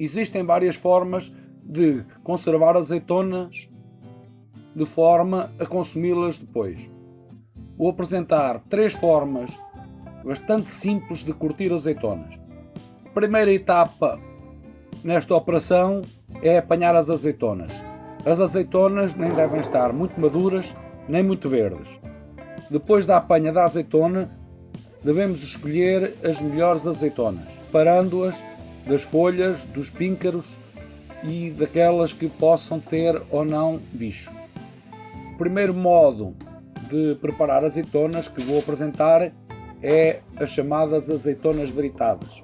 Existem várias formas de conservar azeitonas de forma a consumi-las depois. Vou apresentar 3 formas bastante simples de curtir azeitonas. A primeira etapa nesta operação é apanhar as azeitonas. As azeitonas nem devem estar muito maduras nem muito verdes. Depois da apanha da azeitona, devemos escolher as melhores azeitonas, separando-as das folhas, dos píncaros e daquelas que possam ter ou não bicho. O primeiro modo de preparar azeitonas que vou apresentar é as chamadas azeitonas britadas.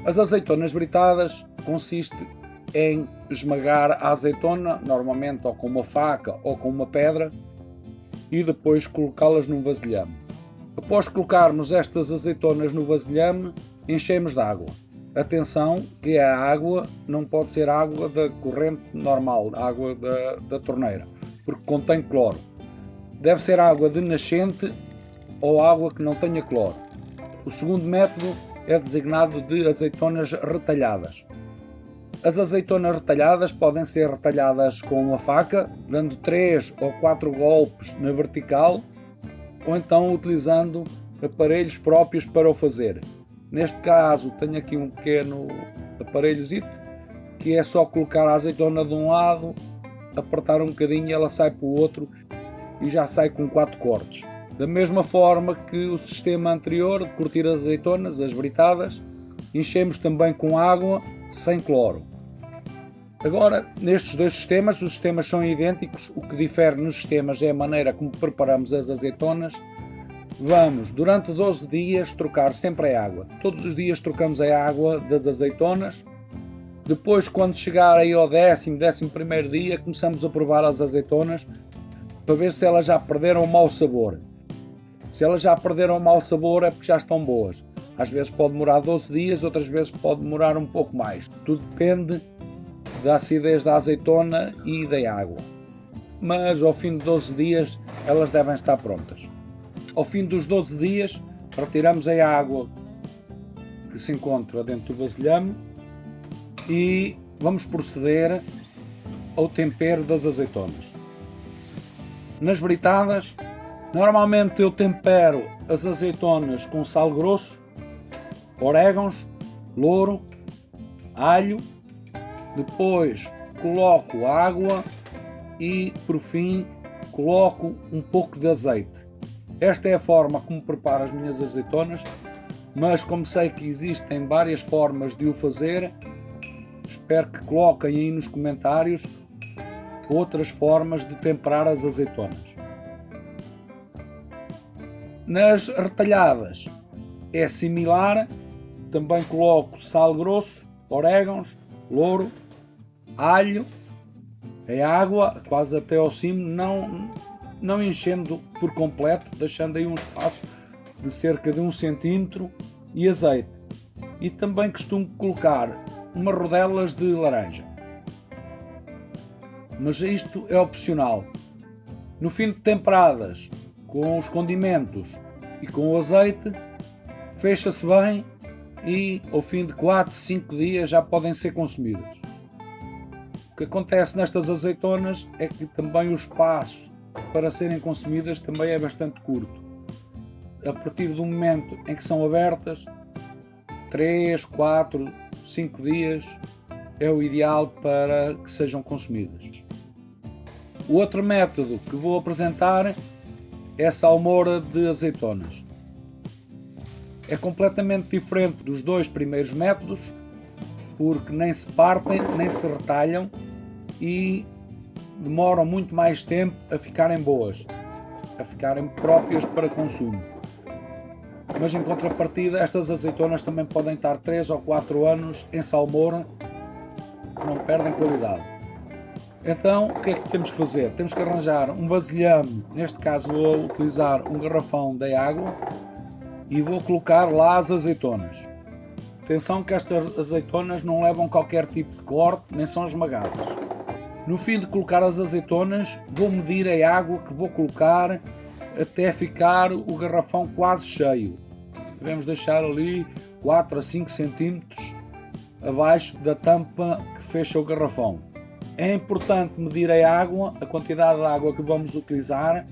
As azeitonas britadas consiste em esmagar a azeitona, normalmente ou com uma faca ou com uma pedra, e depois colocá-las num vasilhame. Após colocarmos estas azeitonas no vasilhame, enchemos de água. Atenção que a água não pode ser água da corrente normal, água da torneira, porque contém cloro. Deve ser água de nascente ou água que não tenha cloro. O segundo método é designado de azeitonas retalhadas. As azeitonas retalhadas podem ser retalhadas com uma faca, dando 3 ou 4 golpes na vertical, ou então utilizando aparelhos próprios para o fazer. Neste caso tenho aqui um pequeno aparelhozito, que é só colocar a azeitona de um lado, apertar um bocadinho e ela sai para o outro e já sai com 4 cortes. Da mesma forma que o sistema anterior de curtir as azeitonas, as britadas, enchemos também com água sem cloro. Agora, nestes dois sistemas, os sistemas são idênticos, o que difere nos sistemas é a maneira como preparamos as azeitonas. Vamos, durante 12 dias, trocar sempre a água. Todos os dias trocamos a água das azeitonas. Depois, quando chegar aí ao 11º dia, começamos a provar as azeitonas para ver se elas já perderam o mau sabor. Se elas já perderam o mau sabor é porque já estão boas. Às vezes pode demorar 12 dias, outras vezes pode demorar um pouco mais. Tudo depende da acidez da azeitona e da água. Mas ao fim de 12 dias elas devem estar prontas. Ao fim dos 12 dias retiramos a água que se encontra dentro do vasilhame e vamos proceder ao tempero das azeitonas. Nas britadas, normalmente eu tempero as azeitonas com sal grosso, orégãos, louro, alho. Depois coloco água e, por fim, coloco um pouco de azeite. Esta é a forma como preparo as minhas azeitonas, mas como sei que existem várias formas de o fazer, espero que coloquem aí nos comentários outras formas de temperar as azeitonas. Nas retalhadas é similar, também coloco sal grosso, orégãos, louro, alho, a água quase até ao cimo, não enchendo por completo, deixando aí um espaço de cerca de 1 cm e azeite. E também costumo colocar umas rodelas de laranja. Mas isto é opcional. No fim de temperadas, com os condimentos e com o azeite, fecha-se bem e ao fim de 4, 5 dias já podem ser consumidas. O que acontece nestas azeitonas é que também o espaço para serem consumidas também é bastante curto. A partir do momento em que são abertas, 3, 4, 5 dias é o ideal para que sejam consumidas. O outro método que vou apresentar é a salmoura de azeitonas. É completamente diferente dos 2 primeiros métodos, porque nem se partem, nem se retalham e demoram muito mais tempo a ficarem boas, a ficarem próprias para consumo. Mas em contrapartida, estas azeitonas também podem estar 3 ou 4 anos em salmoura, não perdem qualidade. Então, o que é que temos que fazer? Temos que arranjar um vasilhame, neste caso vou utilizar um garrafão de água, e vou colocar lá as azeitonas. Atenção que estas azeitonas não levam qualquer tipo de corte, nem são esmagadas. No fim de colocar as azeitonas, vou medir a água que vou colocar até ficar o garrafão quase cheio. Devemos deixar ali 4 a 5 cm abaixo da tampa que fecha o garrafão. É importante medir a água, a quantidade de água que vamos utilizar,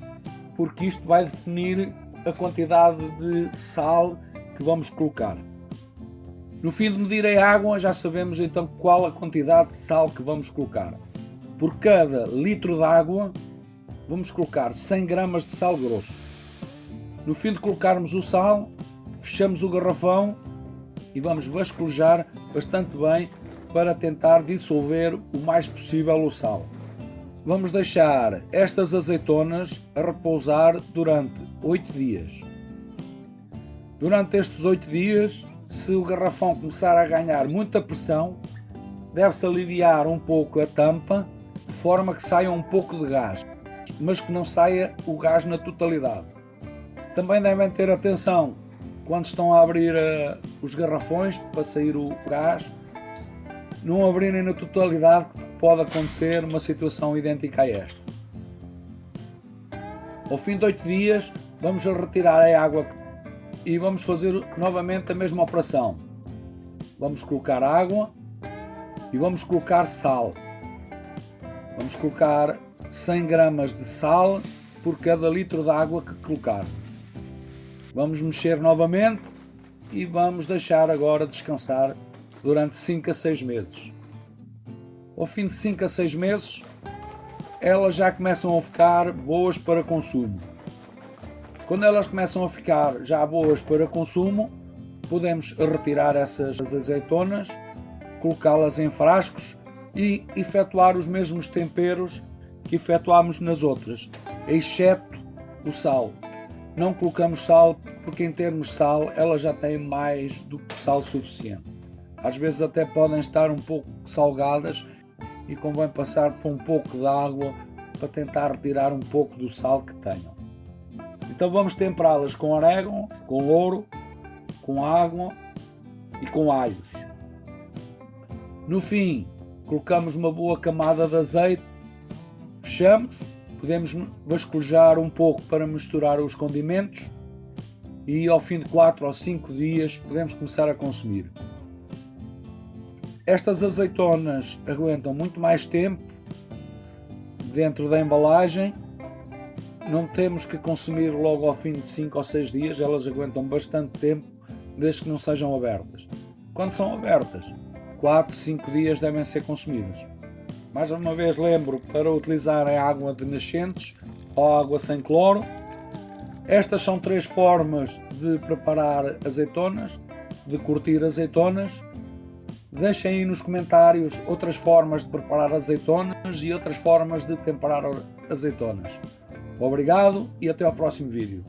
porque isto vai definir a quantidade de sal que vamos colocar. No fim de medir a água, já sabemos então qual a quantidade de sal que vamos colocar. Por cada litro de água, vamos colocar 100 gramas de sal grosso. No fim de colocarmos o sal, fechamos o garrafão e vamos vasculhar bastante bem para tentar dissolver o mais possível o sal. Vamos deixar estas azeitonas a repousar durante 8 dias. Durante estes 8 dias, se o garrafão começar a ganhar muita pressão, deve-se aliviar um pouco a tampa, de forma que saia um pouco de gás, mas que não saia o gás na totalidade. Também devem ter atenção quando estão a abrir os garrafões para sair o gás, não abrirem na totalidade, porque pode acontecer uma situação idêntica a esta. Ao fim de 8 dias, vamos retirar a água e vamos fazer novamente a mesma operação. Vamos colocar água e vamos colocar sal. Vamos colocar 100 gramas de sal por cada litro de água que colocar. Vamos mexer novamente e vamos deixar agora descansar durante 5 a 6 meses. Ao fim de 5 a 6 meses, elas já começam a ficar boas para consumo. Quando elas começam a ficar já boas para consumo, podemos retirar essas azeitonas, colocá-las em frascos e efetuar os mesmos temperos que efetuámos nas outras, exceto o sal. Não colocamos sal porque em termos de sal elas já têm mais do que sal suficiente. Às vezes até podem estar um pouco salgadas e convém passar por um pouco de água para tentar retirar um pouco do sal que tenham. Então vamos temperá-las com orégano, com louro, com água e com alhos. No fim, colocamos uma boa camada de azeite, fechamos, podemos vasculhar um pouco para misturar os condimentos e ao fim de 4 ou 5 dias podemos começar a consumir. Estas azeitonas aguentam muito mais tempo dentro da embalagem. Não temos que consumir logo ao fim de 5 ou 6 dias, elas aguentam bastante tempo, desde que não sejam abertas. Quando são abertas, 4, 5 dias devem ser consumidas. Mais uma vez lembro para utilizar a água de nascentes ou água sem cloro. Estas são 3 formas de preparar azeitonas, de curtir azeitonas. Deixem aí nos comentários outras formas de preparar azeitonas e outras formas de temperar azeitonas. Obrigado e até ao próximo vídeo.